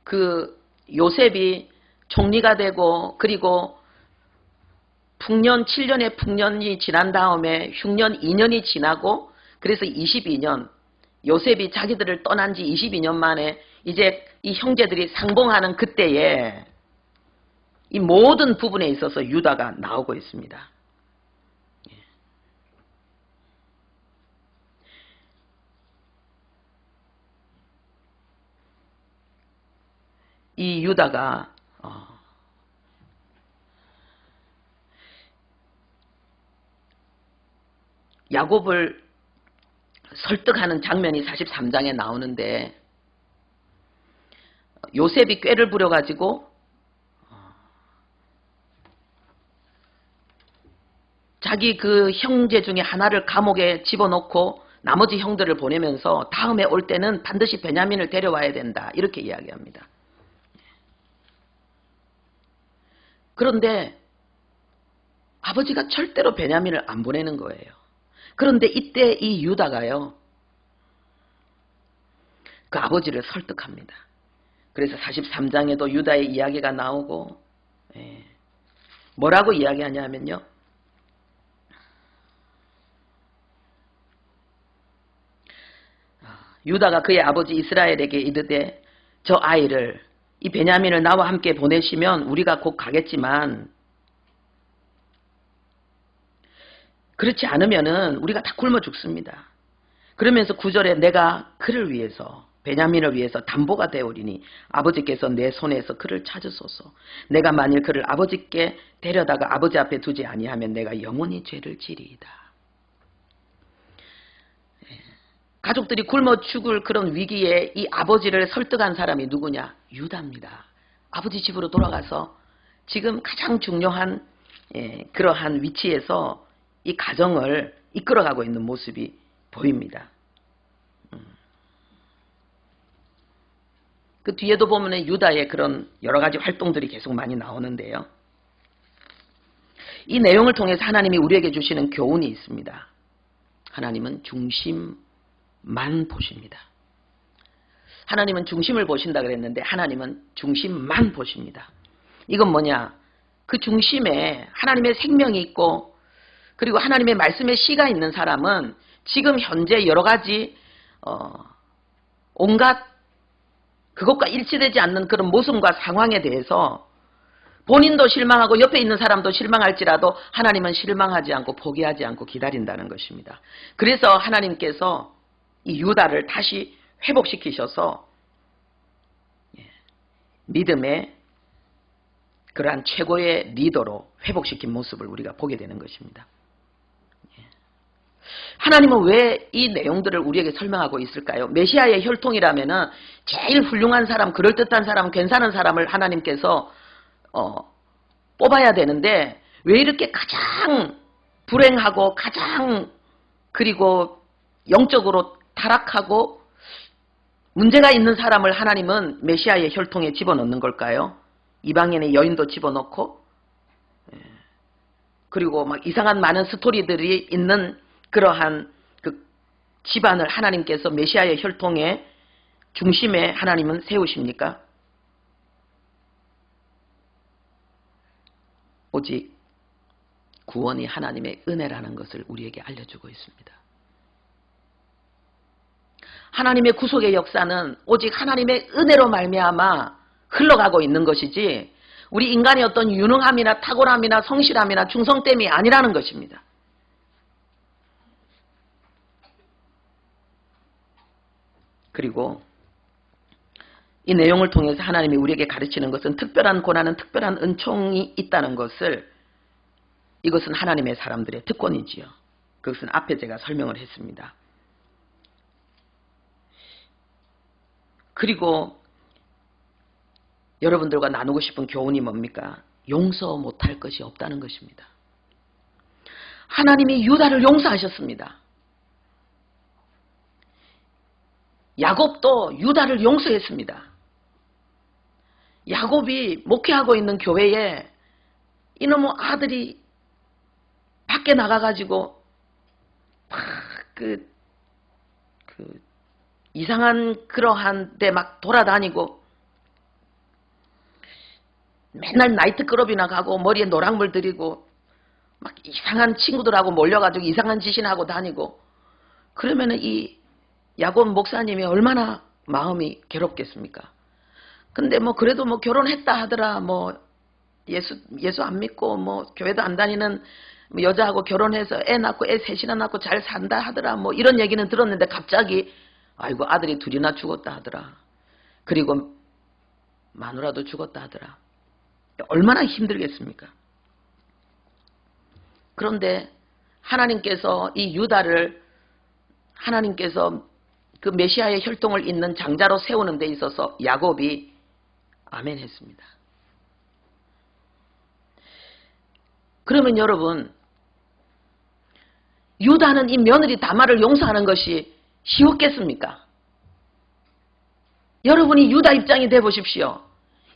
그 요셉이 총리가 되고 그리고 풍년 7년의 풍년이 지난 다음에 흉년 2년이 지나고 그래서 22년 요셉이 자기들을 떠난 지 22년 만에 이제 이 형제들이 상봉하는 그때에 이 모든 부분에 있어서 유다가 나오고 있습니다. 이 유다가 야곱을 설득하는 장면이 43장에 나오는데 요셉이 꾀를 부려가지고 자기 그 형제 중에 하나를 감옥에 집어넣고 나머지 형들을 보내면서 다음에 올 때는 반드시 베냐민을 데려와야 된다 이렇게 이야기합니다. 그런데 아버지가 절대로 베냐민을 안 보내는 거예요. 그런데 이때 이 유다가요 그 아버지를 설득합니다. 그래서 43장에도 유다의 이야기가 나오고 뭐라고 이야기하냐면요 유다가 그의 아버지 이스라엘에게 이르되 저 아이를 이 베냐민을 나와 함께 보내시면 우리가 곧 가겠지만 그렇지 않으면은 우리가 다 굶어 죽습니다. 그러면서 9절에 내가 그를 위해서 베냐민을 위해서 담보가 되오리니 아버지께서 내 손에서 그를 찾으소서. 내가 만일 그를 아버지께 데려다가 아버지 앞에 두지 아니하면 내가 영원히 죄를 지리이다. 가족들이 굶어 죽을 그런 위기에 이 아버지를 설득한 사람이 누구냐? 유다입니다. 아버지 집으로 돌아가서 지금 가장 중요한 그러한 위치에서 이 가정을 이끌어가고 있는 모습이 보입니다. 그 뒤에도 보면 유다의 그런 여러 가지 활동들이 계속 많이 나오는데요. 이 내용을 통해서 하나님이 우리에게 주시는 교훈이 있습니다. 하나님은 중심만 보십니다. 하나님은 중심을 보신다 그랬는데 하나님은 중심만 보십니다. 이건 뭐냐? 그 중심에 하나님의 생명이 있고 그리고 하나님의 말씀의 씨가 있는 사람은 지금 현재 여러 가지 온갖 그것과 일치되지 않는 그런 모습과 상황에 대해서 본인도 실망하고 옆에 있는 사람도 실망할지라도 하나님은 실망하지 않고 포기하지 않고 기다린다는 것입니다. 그래서 하나님께서 이 유다를 다시 회복시키셔서 믿음의 그러한 최고의 리더로 회복시킨 모습을 우리가 보게 되는 것입니다. 하나님은 왜 이 내용들을 우리에게 설명하고 있을까요? 메시아의 혈통이라면은 제일 훌륭한 사람, 그럴듯한 사람, 괜찮은 사람을 하나님께서 뽑아야 되는데 왜 이렇게 가장 불행하고 가장 그리고 영적으로 타락하고 문제가 있는 사람을 하나님은 메시아의 혈통에 집어넣는 걸까요? 이방인의 여인도 집어넣고 그리고 막 이상한 많은 스토리들이 있는 그러한 그 집안을 하나님께서 메시아의 혈통의 중심에 하나님은 세우십니까? 오직 구원이 하나님의 은혜라는 것을 우리에게 알려주고 있습니다. 하나님의 구속의 역사는 오직 하나님의 은혜로 말미암아 흘러가고 있는 것이지 우리 인간의 어떤 유능함이나 탁월함이나 성실함이나 충성됨이 아니라는 것입니다. 그리고 이 내용을 통해서 하나님이 우리에게 가르치는 것은 특별한 고난은 특별한 은총이 있다는 것을 이것은 하나님의 사람들의 특권이지요. 그것은 앞에 제가 설명을 했습니다. 그리고 여러분들과 나누고 싶은 교훈이 뭡니까? 용서 못할 것이 없다는 것입니다. 하나님이 유다를 용서하셨습니다. 야곱도 유다를 용서했습니다. 야곱이 목회하고 있는 교회에 이놈의 아들이 밖에 나가가지고 막 이상한 그러한 데 막 돌아다니고 맨날 나이트클럽이나 가고 머리에 노랑물 들이고 막 이상한 친구들하고 몰려가지고 이상한 짓이나 하고 다니고 그러면은 이 야곱 목사님이 얼마나 마음이 괴롭겠습니까? 근데 뭐 그래도 뭐 결혼했다 하더라. 뭐 예수 안 믿고 뭐 교회도 안 다니는 여자하고 결혼해서 애 낳고 애 셋이나 낳고 잘 산다 하더라. 뭐 이런 얘기는 들었는데 갑자기 아이고 아들이 둘이나 죽었다 하더라. 그리고 마누라도 죽었다 하더라. 얼마나 힘들겠습니까? 그런데 하나님께서 이 유다를 하나님께서 그 메시아의 혈통을 잇는 장자로 세우는 데 있어서 야곱이 아멘 했습니다. 그러면 여러분 유다는 이 며느리 다말을 용서하는 것이 쉬웠겠습니까? 여러분이 유다 입장이 돼 보십시오.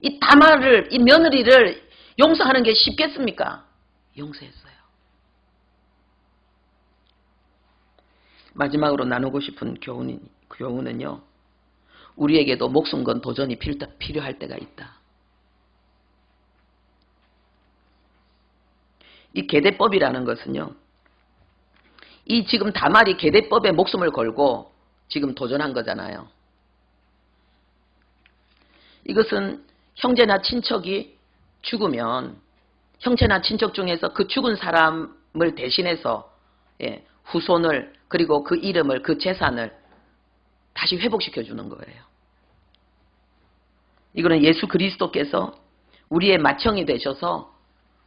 이 다말을 이 며느리를 용서하는 게 쉽겠습니까? 용서했어요. 마지막으로 나누고 싶은 교훈은요. 우리에게도 목숨 건 도전이 필요할 때가 있다. 이 계대법이라는 것은요. 이 지금 다말이 계대법에 목숨을 걸고 지금 도전한 거잖아요. 이것은 형제나 친척이 죽으면 형제나 친척 중에서 그 죽은 사람을 대신해서 후손을 그리고 그 이름을 그 재산을 다시 회복시켜 주는 거예요. 이거는 예수 그리스도께서 우리의 맏형이 되셔서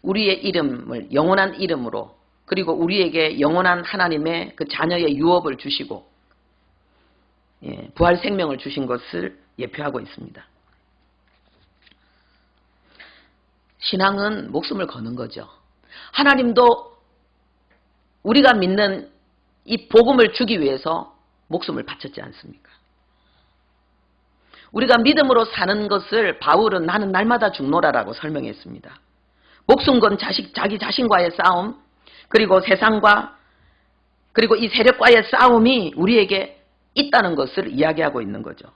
우리의 이름을 영원한 이름으로 그리고 우리에게 영원한 하나님의 그 자녀의 유업을 주시고 부활 생명을 주신 것을 예표하고 있습니다. 신앙은 목숨을 거는 거죠. 하나님도 우리가 믿는 이 복음을 주기 위해서 목숨을 바쳤지 않습니까? 우리가 믿음으로 사는 것을 바울은 나는 날마다 죽노라라고 설명했습니다. 목숨 건 자기 자신과의 싸움 그리고 세상과 그리고 이 세력과의 싸움이 우리에게 있다는 것을 이야기하고 있는 거죠.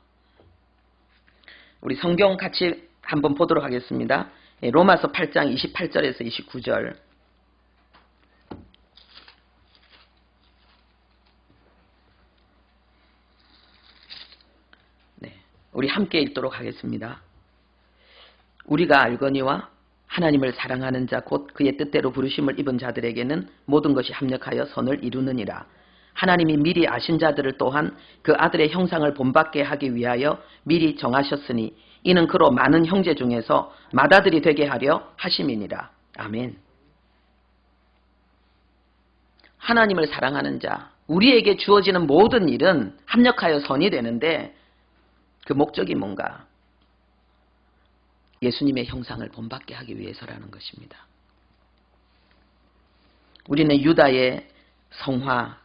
우리 성경 같이 한번 보도록 하겠습니다. 로마서 8장 28절에서 29절. 우리 함께 읽도록 하겠습니다. 우리가 알거니와 하나님을 사랑하는 자 곧 그의 뜻대로 부르심을 입은 자들에게는 모든 것이 합력하여 선을 이루느니라. 하나님이 미리 아신 자들을 또한 그 아들의 형상을 본받게 하기 위하여 미리 정하셨으니 이는 그로 많은 형제 중에서 맏아들이 되게 하려 하심이니라. 아멘. 하나님을 사랑하는 자, 우리에게 주어지는 모든 일은 합력하여 선이 되는데 그 목적이 뭔가? 예수님의 형상을 본받게 하기 위해서라는 것입니다. 우리는 유다의 성화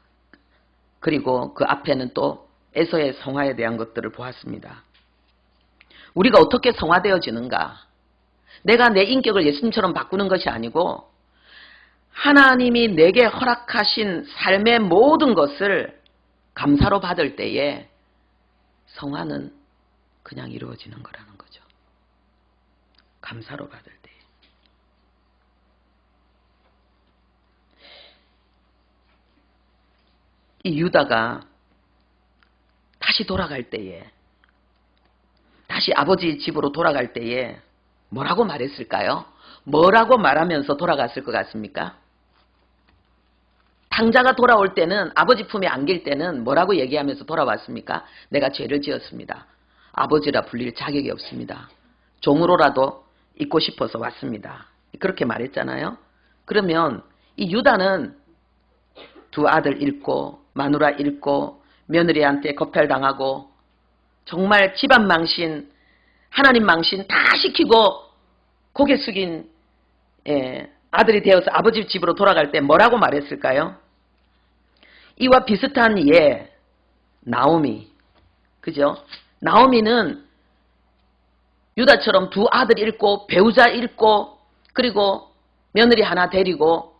그리고 그 앞에는 또 에서의 성화에 대한 것들을 보았습니다. 우리가 어떻게 성화되어지는가? 내가 내 인격을 예수님처럼 바꾸는 것이 아니고 하나님이 내게 허락하신 삶의 모든 것을 감사로 받을 때에 성화는 그냥 이루어지는 거라는 거죠. 감사로 받을 때에. 이 유다가 다시 돌아갈 때에, 다시 아버지 집으로 돌아갈 때에 뭐라고 말했을까요? 뭐라고 말하면서 돌아갔을 것 같습니까? 탕자가 돌아올 때는, 아버지 품에 안길 때는 뭐라고 얘기하면서 돌아왔습니까? 내가 죄를 지었습니다. 아버지라 불릴 자격이 없습니다. 종으로라도 있고 싶어서 왔습니다. 그렇게 말했잖아요. 그러면 이 유다는 두 아들 잃고 마누라 잃고 며느리한테 거팔당하고 정말 집안 망신, 하나님 망신 다 시키고 고개 숙인 아들이 되어서 아버지 집으로 돌아갈 때 뭐라고 말했을까요? 이와 비슷한 예, 나오미. 그죠? 나오미는 유다처럼 두 아들 잃고 배우자 잃고 그리고 며느리 하나 데리고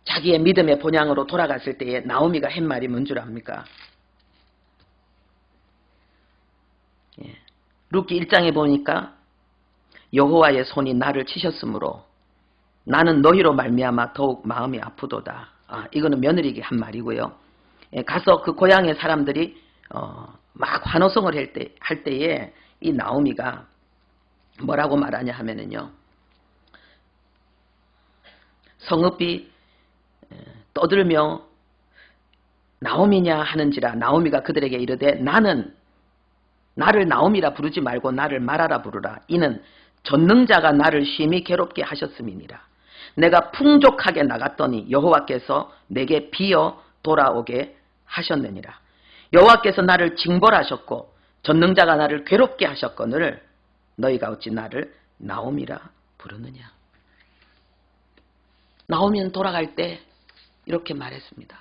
자기의 믿음의 본향으로 돌아갔을 때에 나오미가 한 말이 뭔 줄 압니까? 룻기 1장에 보니까 여호와의 손이 나를 치셨으므로 나는 너희로 말미암아 더욱 마음이 아프도다. 이거는 며느리에게 한 말이고요. 가서 그 고향의 사람들이 막 환호성을 할 때에 이 나오미가 뭐라고 말하냐 하면은요. 성읍이 떠들며 나오미냐 하는지라 나오미가 그들에게 이르되 나를 나오미라 부르지 말고 나를 마라라 부르라. 이는 전능자가 나를 심히 괴롭게 하셨음이니라. 내가 풍족하게 나갔더니 여호와께서 내게 비어 돌아오게 하셨느니라. 여호와께서 나를 징벌하셨고 전능자가 나를 괴롭게 하셨거늘 너희가 어찌 나를 나오미라 부르느냐. 나오미는 돌아갈 때 이렇게 말했습니다.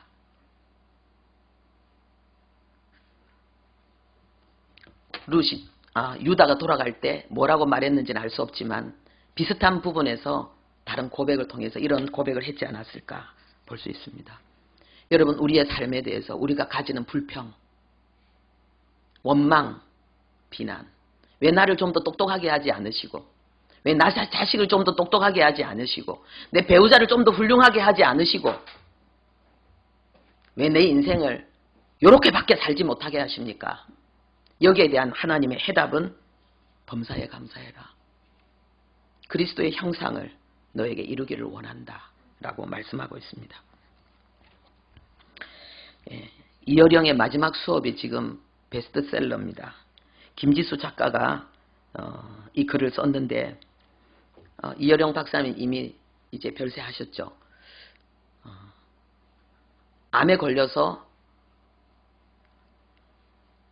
유다가 돌아갈 때 뭐라고 말했는지는 알 수 없지만 비슷한 부분에서 다른 고백을 통해서 이런 고백을 했지 않았을까 볼 수 있습니다. 여러분, 우리의 삶에 대해서 우리가 가지는 불평, 원망, 비난, 왜 나를 좀 더 똑똑하게 하지 않으시고, 왜 나 자식을 좀 더 똑똑하게 하지 않으시고, 내 배우자를 좀 더 훌륭하게 하지 않으시고, 왜 내 인생을 이렇게밖에 살지 못하게 하십니까? 여기에 대한 하나님의 해답은 범사에 감사해라. 그리스도의 형상을 너에게 이루기를 원한다 라고 말씀하고 있습니다. 이어령의 마지막 수업이 지금 베스트셀러입니다. 김지수 작가가 이 글을 썼는데 이어령 박사님 이미 이제 별세하셨죠. 암에 걸려서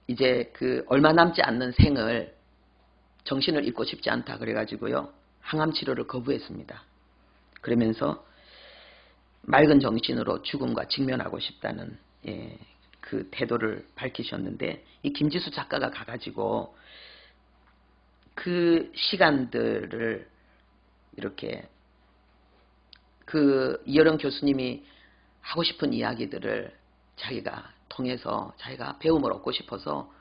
이제 그 얼마 남지 않는 생을 정신을 잃고 싶지 않다 그래가지고요. 항암 치료를 거부했습니다. 그러면서 맑은 정신으로 죽음과 직면하고 싶다는 그 태도를 밝히셨는데 이 김지수 작가가 가가지고 그 시간들을 이렇게 그 이어령 교수님이 하고 싶은 이야기들을 자기가 통해서 자기가 배움을 얻고 싶어서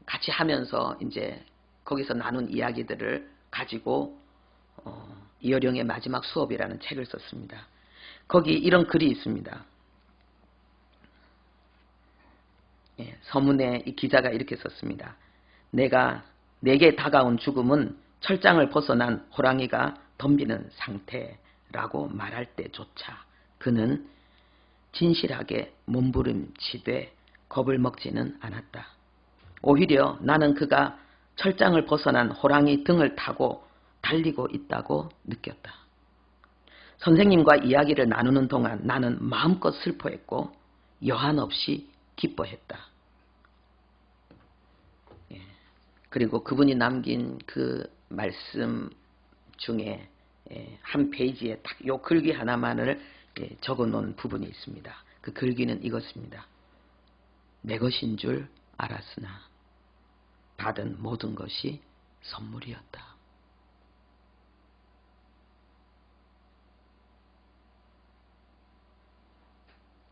같이 하면서 이제 거기서 나눈 이야기들을 가지고 이어령의 마지막 수업이라는 책을 썼습니다. 거기 이런 글이 있습니다. 서문에 이 기자가 이렇게 썼습니다. 내게 다가온 죽음은 철장을 벗어난 호랑이가 덤비는 상태라고 말할 때조차 그는 진실하게 몸부림치되 겁을 먹지는 않았다. 오히려 나는 그가 철장을 벗어난 호랑이 등을 타고 달리고 있다고 느꼈다. 선생님과 이야기를 나누는 동안 나는 마음껏 슬퍼했고 여한 없이 기뻐했다. 예. 그리고 그분이 남긴 그 말씀 중에 한 페이지에 딱 요 글귀 하나만을 적어 놓은 부분이 있습니다. 그 글귀는 이것입니다. 내 것인 줄 알았으나 받은 모든 것이 선물이었다.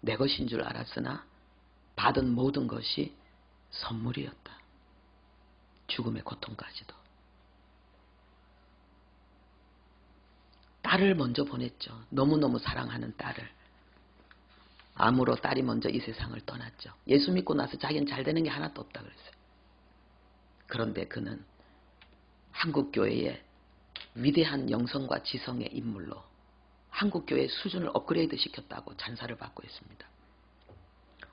내 것인 줄 알았으나 받은 모든 것이 선물이었다. 죽음의 고통까지도. 딸을 먼저 보냈죠. 너무너무 사랑하는 딸을. 암으로 딸이 먼저 이 세상을 떠났죠. 예수 믿고 나서 자기는 잘 되는 게 하나도 없다 그랬어요. 그런데 그는 한국교회의 위대한 영성과 지성의 인물로 한국교회의 수준을 업그레이드 시켰다고 찬사를 받고 있습니다.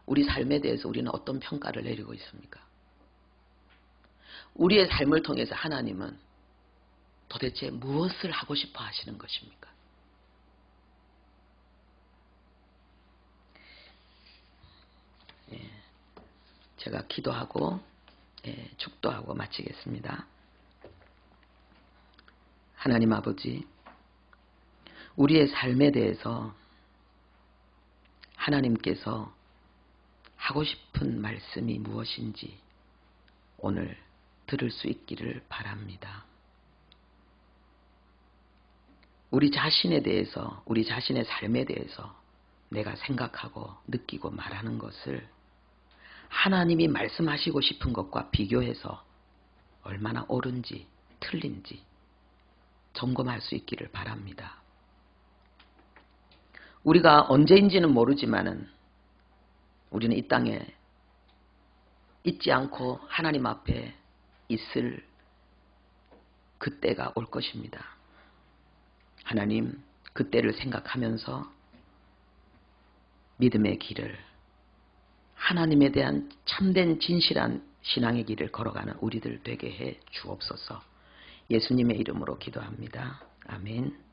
우리 삶에 대해서 우리는 어떤 평가를 내리고 있습니까? 우리의 삶을 통해서 하나님은 도대체 무엇을 하고 싶어 하시는 것입니까? 제가 기도하고 축도하고 마치겠습니다. 하나님 아버지, 우리의 삶에 대해서 하나님께서 하고 싶은 말씀이 무엇인지 오늘 들을 수 있기를 바랍니다. 우리 자신에 대해서, 우리 자신의 삶에 대해서 내가 생각하고 느끼고 말하는 것을 하나님이 말씀하시고 싶은 것과 비교해서 얼마나 옳은지 틀린지 점검할 수 있기를 바랍니다. 우리가 언제인지는 모르지만은 우리는 이 땅에 잊지 않고 하나님 앞에 있을 그때가 올 것입니다. 하나님, 그때를 생각하면서 믿음의 길을, 하나님에 대한 참된 진실한 신앙의 길을 걸어가는 우리들 되게 해 주옵소서. 예수님의 이름으로 기도합니다. 아멘.